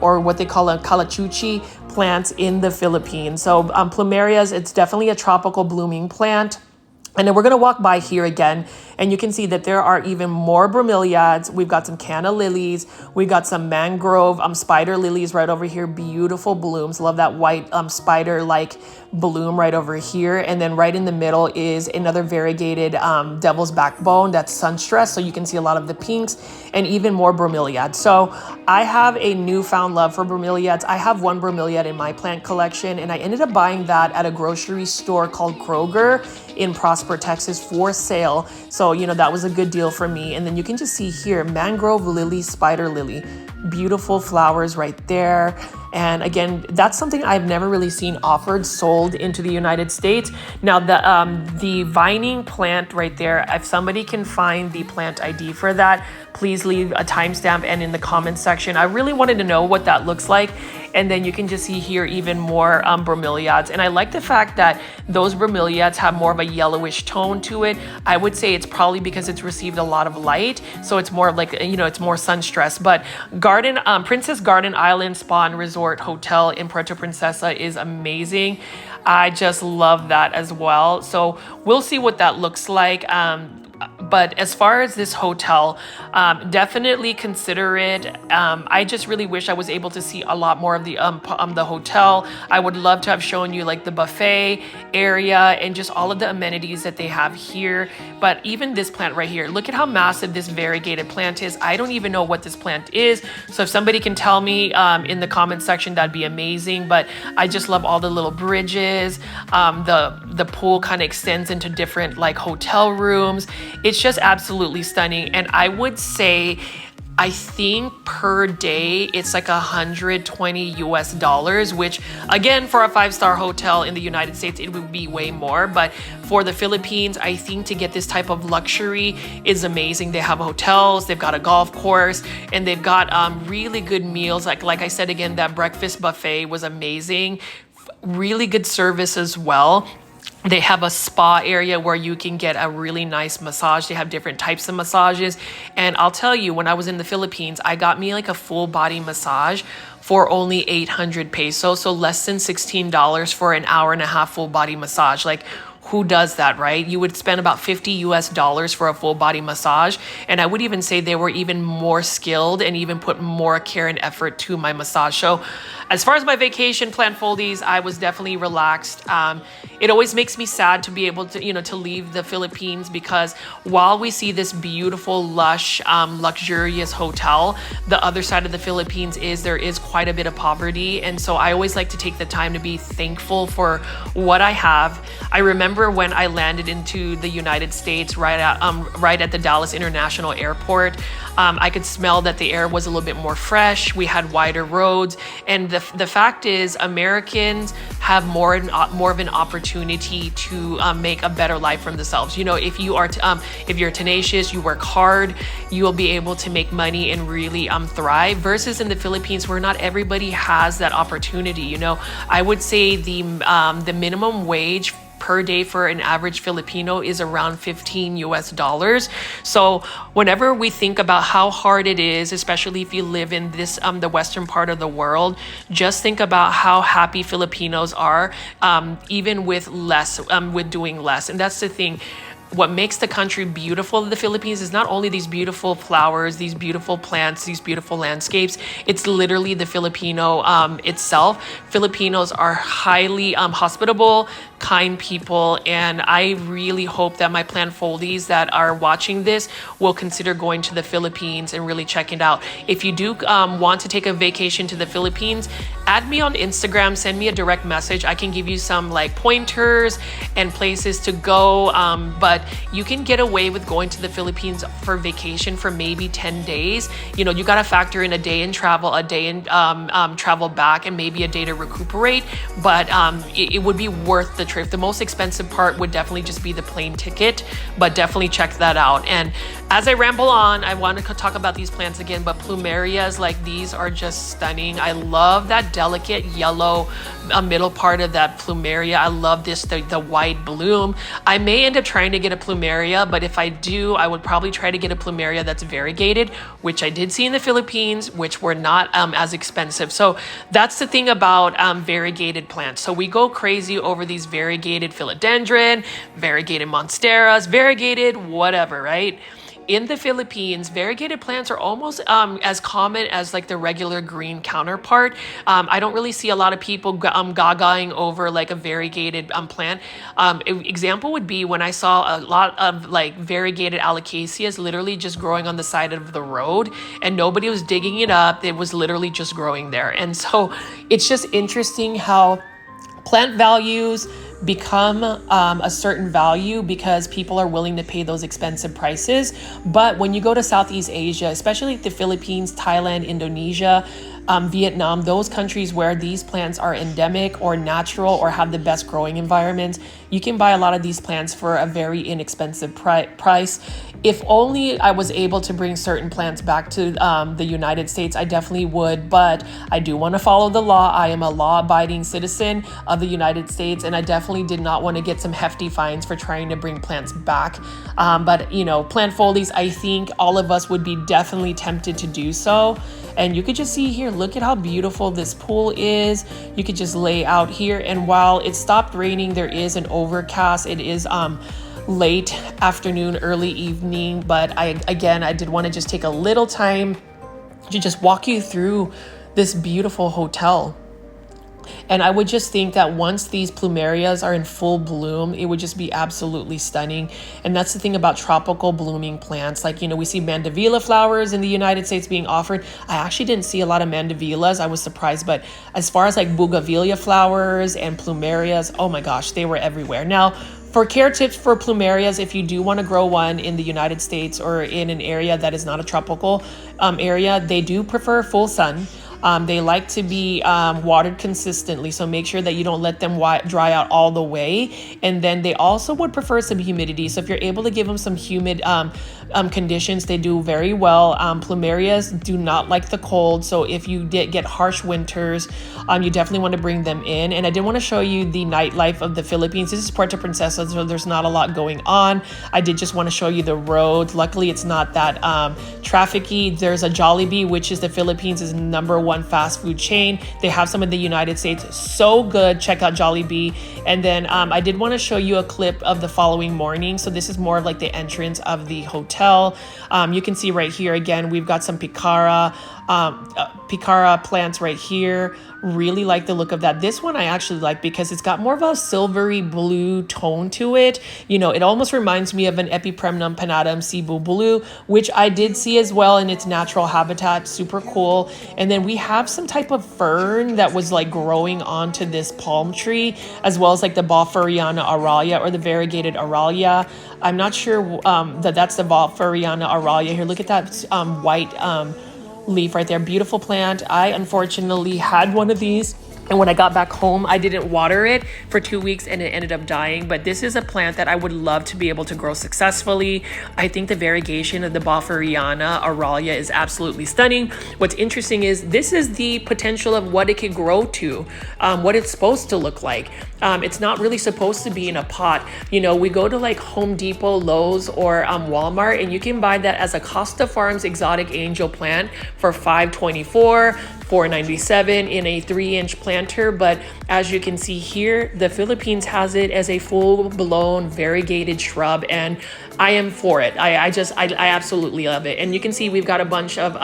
or what they call a calachuchi plants in the Philippines. So plumerias, it's definitely a tropical blooming plant. And then we're going to walk by here again, and you can see that there are even more bromeliads. We've got some canna lilies. We've got some mangrove spider lilies right over here. Beautiful blooms. Love that white spider-like bloom right over here. And then right in the middle is another variegated devil's backbone that's sunstressed. So you can see a lot of the pinks and even more bromeliads. So I have a newfound love for bromeliads. I have one bromeliad in my plant collection, and I ended up buying that at a grocery store called Kroger in Prosper, Texas for sale. So, you know, that was a good deal for me. And then you can just see here, mangrove lily, spider lily, beautiful flowers right there. And again, that's something I've never really seen offered, sold into the United States. Now, the vining plant right there, if somebody can find the plant ID for that, please leave a timestamp and in the comments section. I really wanted to know what that looks like. And then you can just see here even more bromeliads. And I like the fact that those bromeliads have more of a yellowish tone to it. I would say it's probably because it's received a lot of light. So it's more like, you know, it's more sun stressed. But Princess Garden Island Spa and Resort Hotel in Puerto Princesa is amazing. I just love that as well. So we'll see what that looks like. But as far as this hotel, definitely consider it. I just really wish I was able to see a lot more of the hotel. I would love to have shown you like the buffet area and just all of the amenities that they have here. But even this plant right here, look at how massive this variegated plant is. I don't even know what this plant is. So if somebody can tell me in the comment section, that'd be amazing. But I just love all the little bridges. The pool kind of extends into different like hotel rooms. It's just absolutely stunning. And I would say, I think per day it's like $120 US, which again, for a 5-star hotel in the United States, it would be way more. But for the Philippines, I think to get this type of luxury is amazing. They have hotels, they've got a golf course, and they've got really good meals. Like I said, again, that breakfast buffet was amazing. Really good service as well. They have a spa area where you can get a really nice massage. They have different types of massages. And I'll tell you, when I was in the Philippines, I got me like a full body massage for only 800 pesos. So less than $16 for an hour and a half full body massage. Like, who does that, right? You would spend about $50 US for a full body massage. And I would even say they were even more skilled and even put more care and effort to my massage. So as far as my vacation plan foldies, I was definitely relaxed. It always makes me sad to be able to, to leave the Philippines, because while we see this beautiful, lush, luxurious hotel, the other side of the Philippines there is quite a bit of poverty. And so I always like to take the time to be thankful for what I have. I remember when I landed into the United States right at the Dallas International Airport, I could smell that the air was a little bit more fresh. We had wider roads, and the fact is, Americans have more of an opportunity to make a better life for themselves. If you're tenacious, you work hard, you will be able to make money and really thrive. Versus in the Philippines, where not everybody has that opportunity. I would say the minimum wage per day for an average Filipino is around $15 US. So whenever we think about how hard it is, especially if you live in this the western part of the world, just think about how happy Filipinos are, even with less, with doing less. And that's the thing. What makes the country beautiful, the Philippines, is not only these beautiful flowers, these beautiful plants, these beautiful landscapes. It's literally the Filipino itself. Filipinos are highly hospitable, kind people, and I really hope that my plant foldies that are watching this will consider going to the Philippines and really checking it out. If you do want to take a vacation to the Philippines, add me on Instagram, send me a direct message. I can give you some like pointers and places to go, but you can get away with going to the Philippines for vacation for maybe 10 days. You got to factor in a day in travel, a day in travel back, and maybe a day to recuperate. But it would be worth the trip. The most expensive part would definitely just be the plane ticket, but definitely check that out. And as I ramble on, I want to talk about these plants again, but plumerias like these are just stunning. I love that delicate yellow middle part of that plumeria. I love the white bloom. I may end up trying to get a plumeria, but if I do, I would probably try to get a plumeria that's variegated, which I did see in the Philippines, which were not as expensive. So that's the thing about variegated plants. So we go crazy over these variegated philodendron, variegated monsteras, variegated whatever, right? In the Philippines, variegated plants are almost as common as like the regular green counterpart. I don't really see a lot of people gagaing over like a variegated plant. Example would be when I saw a lot of like variegated alocasias literally just growing on the side of the road, and nobody was digging it up. It was literally just growing there. And so it's just interesting how plant values become a certain value because people are willing to pay those expensive prices. But when you go to Southeast Asia, especially the Philippines, Thailand, Indonesia, Vietnam, those countries where these plants are endemic or natural or have the best growing environments, you can buy a lot of these plants for a very inexpensive price. If only I was able to bring certain plants back to the United States, I definitely would. But I do want to follow the law. I am a law-abiding citizen of the United States, and I definitely did not want to get some hefty fines for trying to bring plants back. But plant foldies, I think all of us would be definitely tempted to do so. And you could just see here, look at how beautiful this pool is. You could just lay out here, and while it stopped raining, there is an overcast. It is late afternoon, early evening, but I did want to just take a little time to just walk you through this beautiful hotel. And I would just think that once these plumerias are in full bloom, it would just be absolutely stunning. And that's the thing about tropical blooming plants. Like, you know, we see mandevilla flowers in the United States being offered. I actually didn't see a lot of mandevillas. I was surprised. But as far as like bougainvillea flowers and plumerias, oh my gosh, they were everywhere. Now, for care tips for plumerias, if you do want to grow one in the United States or in an area that is not a tropical area, they do prefer full sun. They like to be watered consistently, so make sure that you don't let them dry out all the way. And then they also would prefer some humidity. So if you're able to give them some humid conditions, they do very well. Plumerias do not like the cold, so if you did get harsh winters, you definitely want to bring them in. And I did want to show you the nightlife of the Philippines. This is Puerto Princesa, so there's not a lot going on. I did just want to show you the roads. Luckily, it's not that trafficy. There's a Jollibee, which is the Philippines' #1 fast food chain. They have some in the United States. So good. Check out Jollibee. And then I did want to show you a clip of the following morning. So this is more of like the entrance of the hotel. You can see right here, again, we've got some picara plants right here. Really like the look of that. This one I actually like because it's got more of a silvery blue tone to it. You know, it almost reminds me of an Epipremnum pinnatum Cebu blue, which I did see as well in its natural habitat. Super cool. And then we have some type of fern that was like growing onto this palm tree, as well as like the Balfuriana aralia or the variegated aralia. I'm not sure that's the Balfuriana aralia. Here, look at that white leaf right there. Beautiful plant. I unfortunately had one of these, and when I got back home, I didn't water it for 2 weeks and it ended up dying. But this is a plant that I would love to be able to grow successfully. I think the variegation of the Balfuriana aralia is absolutely stunning. What's interesting is this is the potential of what it could grow to, what it's supposed to look like. It's not really supposed to be in a pot. You know, we go to like Home Depot, Lowe's, or Walmart, and you can buy that as a Costa Farms exotic angel plant for $5.24. $4.97 in a 3-inch planter. But as you can see here, the Philippines has it as a full-blown variegated shrub, and I am for it. I absolutely love it. And you can see we've got a bunch of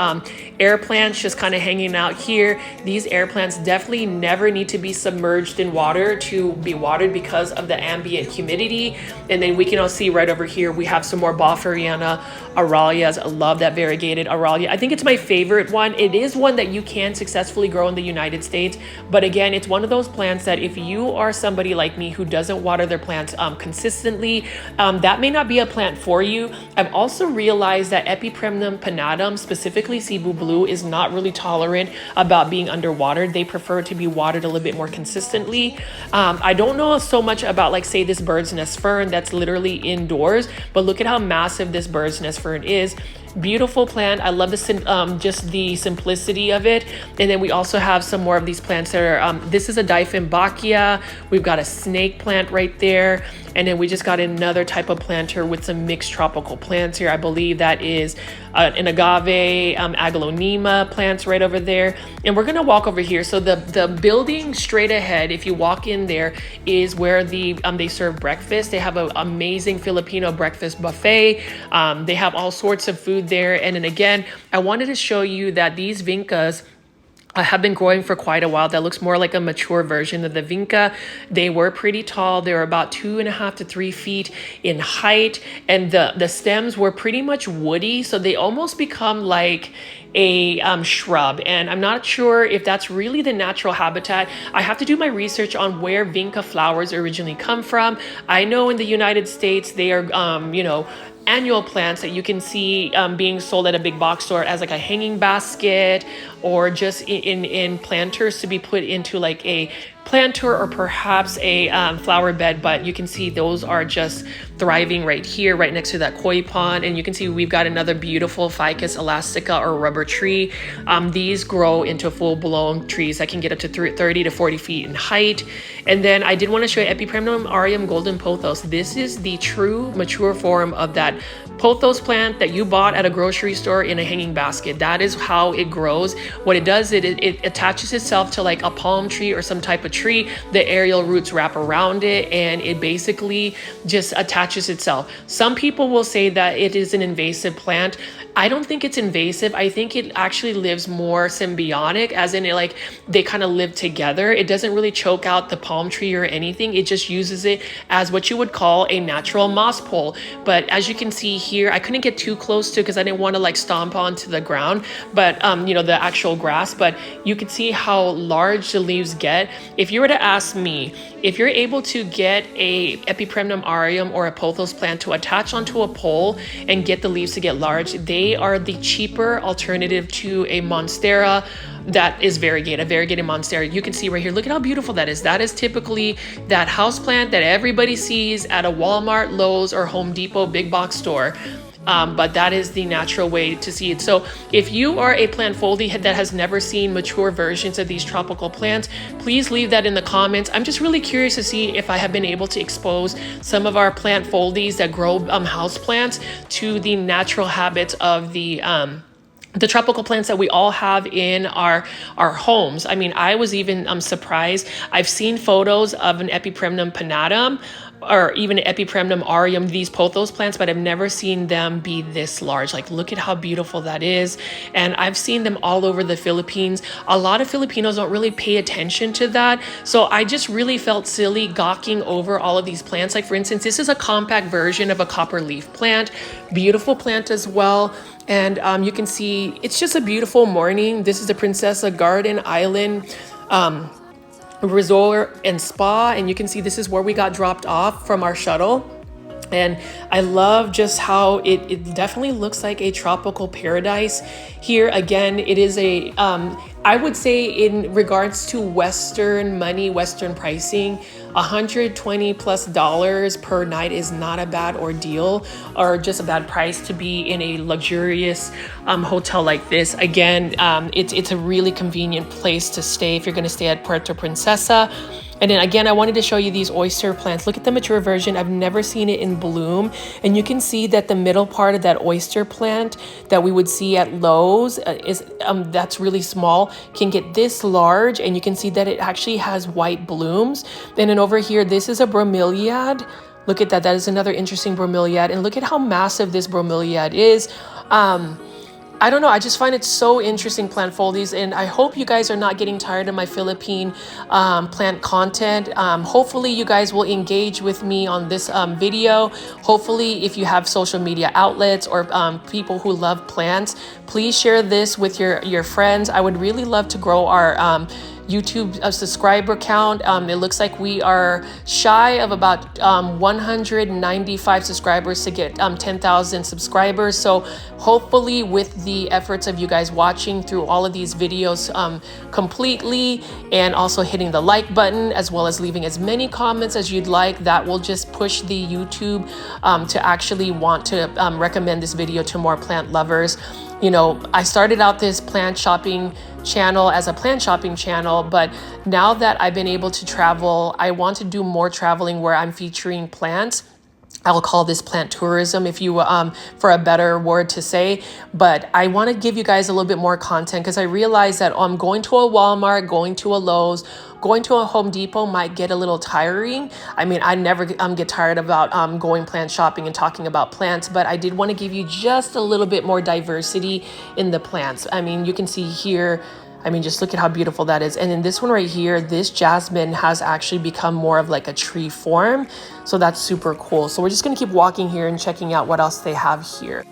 air plants just kind of hanging out here. These air plants definitely never need to be submerged in water to be watered because of the ambient humidity. And then we can all see right over here, we have some more Balfuriana aralias. I love that variegated aralia. I think it's my favorite one. It is one that you can successfully grow in the United States. But again, it's one of those plants that if you are somebody like me who doesn't water their plants consistently, that may not be a plant for you. I've also realized that Epipremnum pinnatum, specifically Cebu blue, is not really tolerant about being underwatered. They prefer to be watered a little bit more consistently. I don't know so much about, like, say, this bird's nest fern that's literally indoors, but look at how massive this bird's nest fern is. Beautiful plant. I love just the simplicity of it. And then we also have some more of these plants that are, this is a Dieffenbachia. We've got a snake plant right there. And then we just got another type of planter with some mixed tropical plants here. I believe that is an agave, aglaonema plants right over there. And we're gonna walk over here. So the building straight ahead, if you walk in there, is where they serve breakfast. They have an amazing Filipino breakfast buffet. They have all sorts of food there. And then again, I wanted to show you that these vincas have been growing for quite a while. That looks more like a mature version of the vinca. They were pretty tall. They were about 2.5 to 3 feet in height, and the stems were pretty much woody, so they almost become like a shrub. And I'm not sure if that's really the natural habitat. I have to do my research on where vinca flowers originally come from. I know in the United States they are annual plants that you can see being sold at a big box store as like a hanging basket, or just in planters to be put into like a planter or perhaps a flower bed. But you can see those are just thriving right here, right next to that koi pond. And you can see we've got another beautiful Ficus elastica or rubber tree. These grow into full-blown trees that can get up to 30 to 40 feet in height. And then I did want to show you Epipremnum aureum golden pothos. This is the true mature form of that pothos plant that you bought at a grocery store in a hanging basket. That is how it grows. what it does, it attaches itself to like a palm tree or some type of tree. The aerial roots wrap around it and it basically just attaches itself. Some people will say that it is an invasive plant. I don't think it's invasive. I think it actually lives more symbiotic, as in it, like they kind of live together. It doesn't really choke out the palm tree or anything. It just uses it as what you would call a natural moss pole. But as you can see here, I couldn't get too close to because I didn't want to like stomp onto the ground, but you know, the actual grass. But you can see how large the leaves get. If you were to ask me, if you're able to get a Epipremnum aureum or a pothos plant to attach onto a pole and get the leaves to get large, they are the cheaper alternative to a monstera that is variegated, a variegated monstera. You can see right here, look at how beautiful that is. That is typically that house plant that everybody sees at a Walmart, Lowe's, or Home Depot big box store. But that is the natural way to see it. So if you are a plant foldie that has never seen mature versions of these tropical plants, please leave that in the comments. I'm just really curious to see if I have been able to expose some of our plant foldies that grow house plants to the natural habits of the tropical plants that we all have in our homes. I mean, I was even surprised. I've seen photos of an Epipremnum pinnatum or even Epipremnum aureum, these pothos plants, but I've never seen them be this large. Like, look at how beautiful that is. And I've seen them all over the Philippines. A lot of Filipinos don't really pay attention to that. So I just really felt silly gawking over all of these plants. Like, for instance, this is a compact version of a copper leaf plant. Beautiful plant as well. And you can see it's just a beautiful morning. This is the Princesa Garden Island resort and spa, and you can see this is where we got dropped off from our shuttle. And I love just how it definitely looks like a tropical paradise here. Again, it is a I would say in regards to Western money, Western pricing, $120+ per night is not a bad ordeal or just a bad price to be in a luxurious hotel like this. Again, it's a really convenient place to stay if you're going to stay at Puerto Princesa. And then again, I wanted to show you these oyster plants. Look at the mature version. I've never seen it in bloom. And you can see that the middle part of that oyster plant that we would see at Lowe's is that's really small, can get this large. And you can see that it actually has white blooms. And then over here, this is a bromeliad. Look at that. That is another interesting bromeliad. And look at how massive this bromeliad is. I don't know. I just find it so interesting, plant foldies, and I hope you guys are not getting tired of my Philippine plant content. Hopefully you guys will engage with me on this video. Hopefully if you have social media outlets or people who love plants, please share this with your friends. I would really love to grow our YouTube subscriber count. It looks like we are shy of about 195 subscribers to get 10,000 subscribers. So hopefully with the efforts of you guys watching through all of these videos completely, and also hitting the like button as well as leaving as many comments as you'd like, that will just push the YouTube to actually want to recommend this video to more plant lovers. You know, I started out this plant shopping channel as a plant shopping channel, but now that I've been able to travel, I want to do more traveling where I'm featuring plants. I'll call this plant tourism, if you for a better word to say. But I want to give you guys a little bit more content because I realize that going to a Walmart, going to a Lowe's, going to a Home Depot might get a little tiring. I mean, I never get tired about going plant shopping and talking about plants, but I did want to give you just a little bit more diversity in the plants. I mean, you can see here, I mean, just look at how beautiful that is. And in this one right here, this jasmine has actually become more of like a tree form. So that's super cool. So we're just going to keep walking here and checking out what else they have here.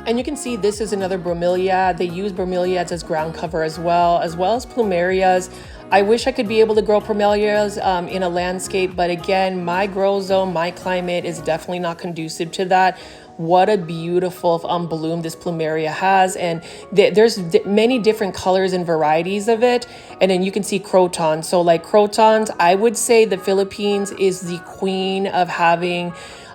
And you can see this is another bromeliad. They use bromeliads as ground cover as well as plumerias. I wish I could be able to grow bromelias in a landscape, but again, my grow zone, my climate is definitely not conducive to that. what a beautiful bloom this plumeria has. And there's many different colors and varieties of it. And then you can see crotons. So like crotons, I would say the Philippines is the queen of having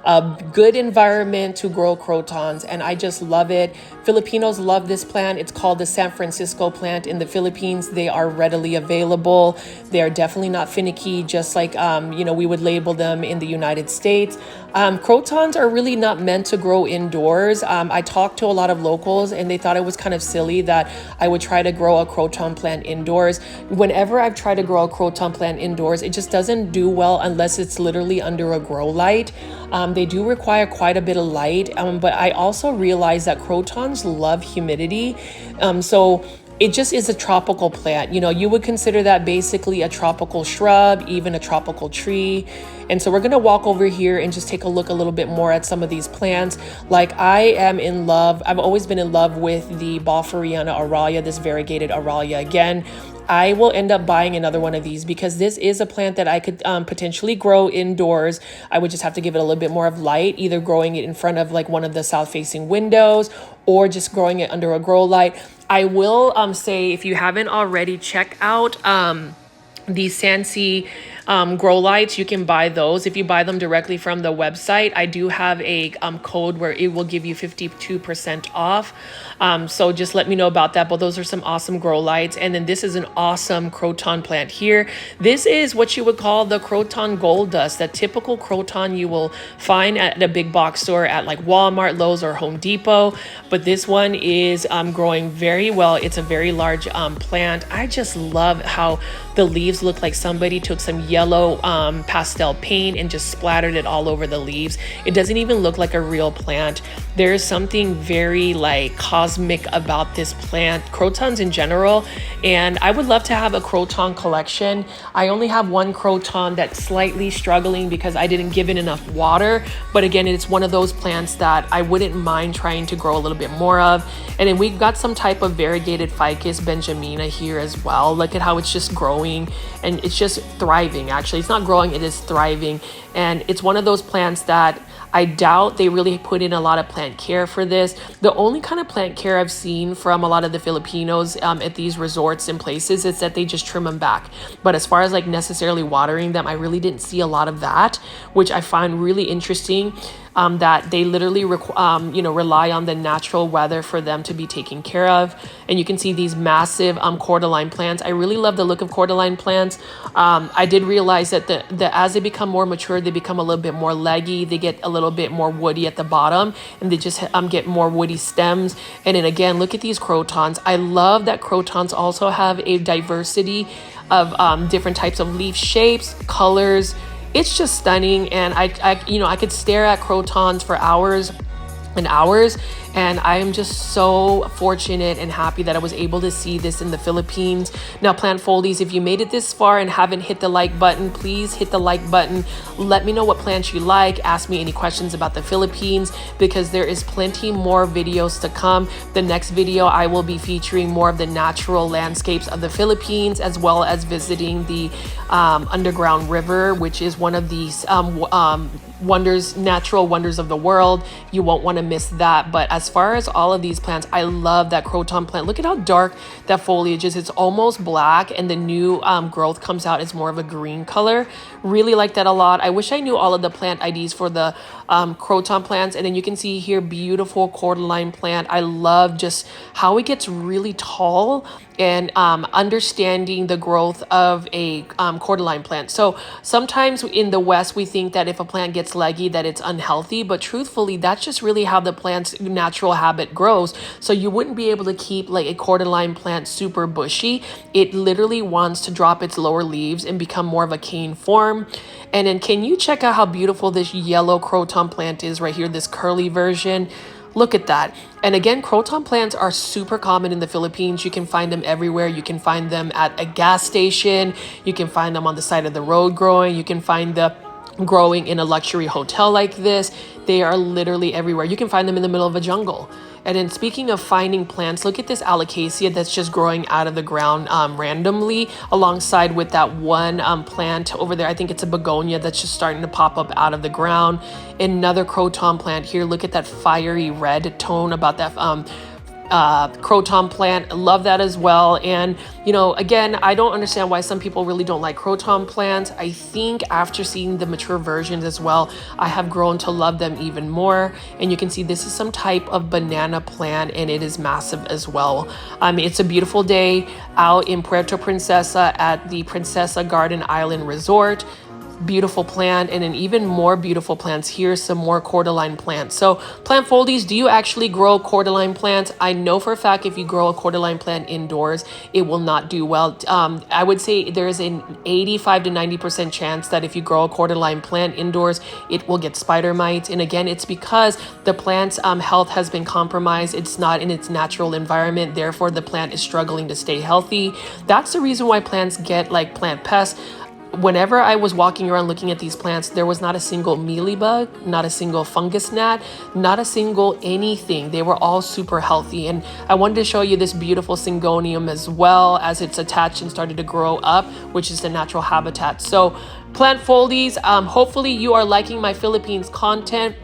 a good environment to grow crotons, and I just love it. Filipinos love this plant. It's called the San Francisco plant in the Philippines. They are readily available. They are definitely not finicky, just like we would label them in the United States. Crotons are really not meant to grow indoors. I talked to a lot of locals and they thought it was kind of silly that I would try to grow a croton plant indoors. Whenever I've tried to grow a croton plant indoors, it just doesn't do well unless it's literally under a grow light. They do require quite a bit of light, but I also realized that crotons love humidity. So it just is a tropical plant. You would consider that basically a tropical shrub, even a tropical tree. And so we're going to walk over here and just take a look a little bit more at some of these plants. Like I am in love. I've always been in love with the Balferiana aurelia, this variegated aurelia. Again, I will end up buying another one of these because this is a plant that I could potentially grow indoors. I would just have to give it a little bit more of light, either growing it in front of like one of the south facing windows or just growing it under a grow light. I will say, if you haven't already, check out the Sansi grow lights. You can buy those if you buy them directly from the website. I do have a code where it will give you 52% off. So just let me know about that. But those are some awesome grow lights. And then this is an awesome croton plant here. This is what you would call the croton gold dust, that typical croton you will find at a big box store at like Walmart, Lowe's, or Home Depot. But this one is growing very well. It's a very large plant. I just love how the leaves look like somebody took some yellow pastel paint and just splattered it all over the leaves. It doesn't even look like a real plant. There's something very like cosmic about this plant, crotons in general, and I would love to have a croton collection. I only have one croton that's slightly struggling because I didn't give it enough water, but again, it's one of those plants that I wouldn't mind trying to grow a little bit more of. And then we've got some type of variegated Ficus benjamina here as well. Look at how it's just growing and it's just thriving. Actually, it's not growing, it is thriving. And it's one of those plants that I doubt they really put in a lot of plant care for this. The only kind of plant care I've seen from a lot of the Filipinos at these resorts and places is that they just trim them back. But as far as like necessarily watering them, I really didn't see a lot of that, which I find really interesting. That they literally rely on the natural weather for them to be taken care of. And you can see these massive cordyline plants. I really love the look of cordyline plants. I did realize that as they become more mature, they become a little bit more leggy. They get a little bit more woody at the bottom, and they just get more woody stems. And then again, look at these crotons. I love that crotons also have a diversity of different types of leaf shapes, colors. It's just stunning, and I could stare at crotons for hours and hours. And I am just so fortunate and happy that I was able to see this in the Philippines. Now, plant foldies, if you made it this far and haven't hit the like button, please hit the like button. Let me know what plants you like. Ask me any questions about the Philippines, because there is plenty more videos to come. The next video, I will be featuring more of the natural landscapes of the Philippines, as well as visiting the underground river, which is one of these natural wonders of the world. You won't want to miss that. But as far as all of these plants, I love that croton plant. Look at how dark that foliage is. It's almost black, and the new growth comes out. It's more of a green color. Really like that a lot. I wish I knew all of the plant IDs for the croton plants. And then you can see here, beautiful cordyline plant. I love just how it gets really tall, and understanding the growth of a cordyline plant. So sometimes in the West, we think that if a plant gets leggy, that it's unhealthy, but truthfully, that's just really how the plant's natural habit grows. So you wouldn't be able to keep like a cordyline plant super bushy. It literally wants to drop its lower leaves and become more of a cane form. And then can you check out how beautiful this yellow croton plant is right here, this curly version? Look at that. And again, croton plants are super common in the Philippines. You can find them everywhere. You can find them at a gas station. You can find them on the side of the road growing. You can find the growing in a luxury hotel like this. They are literally everywhere. You can find them in the middle of a jungle. And then speaking of finding plants, look at this alocasia that's just growing out of the ground randomly alongside with that one plant over there. I think it's a begonia that's just starting to pop up out of the ground. Another croton plant here. Look at that fiery red tone about that croton plant. Love that as well. And you know, again, I don't understand why some people really don't like croton plants. I think after seeing the mature versions as well, I have grown to love them even more. And you can see this is some type of banana plant, and it is massive as well. It's a beautiful day out in Puerto Princesa at the Princesa Garden Island Resort. Beautiful plant, and then even more beautiful plants. Here's some more cordyline plants. So plant foldies, do you actually grow cordyline plants? I know for a fact if you grow a cordyline plant indoors, it will not do well. I would say there's an 85 to 90% chance that if you grow a cordyline plant indoors, it will get spider mites. And again, it's because the plant's health has been compromised. It's not in its natural environment. Therefore, the plant is struggling to stay healthy. That's the reason why plants get like plant pests. Whenever I was walking around looking at these plants, there was not a single mealybug, not a single fungus gnat, not a single anything. They were all super healthy. And I wanted to show you this beautiful syngonium as well as it's attached and started to grow up, which is the natural habitat. So plant foldies, hopefully you are liking my Philippines content.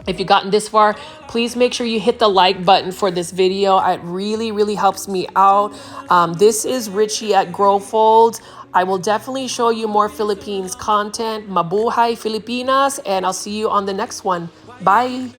If you've gotten this far, please make sure you hit the like button for this video. It really helps me out. This is Richie at Grow Folds. I will definitely show you more Philippines content. Mabuhay Filipinas, and I'll see you on the next one. Bye.